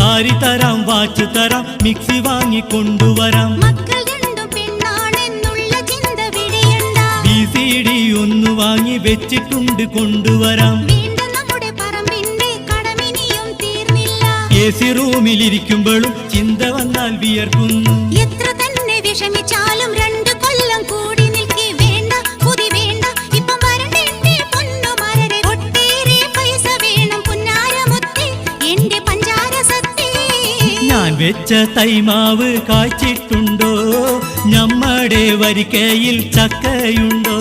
സാരി തരാം, വാച്ച് തരാം, മിക്സി വാങ്ങിക്കൊണ്ടുവരാം. മക്കൾ രണ്ടും പെണ്ണാണെന്നുള്ള ചിന്ത വിടയണ്ട. VCD ഒന്ന് വാങ്ങി വെച്ചിട്ടുണ്ട്, കൊണ്ടുവരാം. വേണ്ട, നമ്മുടെ പറമ്പിന്റെ കടമിനിയും തീർന്നില്ല. AC റൂമിലിരിക്കുമ്പോഴും ചിന്ത വന്നാൽ വിയർക്കുന്നു. എത്ര തന്നെ വിഷമിച്ചാലും 2 കൊല്ലം കൂടി നിൽക്കി. വേണ്ട, പുതി വേണ്ട, ഇപ്പം വരണ്ടേ പൊന്നുമരരെ. ഒട്ടേറെ പൈസ വേണം പുന്നാരമുത്തേ, എന്റെ പഞ്ചാര സത്തേ. ഞാൻ വെച്ച തൈമാവ് കായ്ച്ചിട്ടുണ്ടോ? നമ്മുടെ വരിക്കയിൽ ചക്കയുണ്ടോ?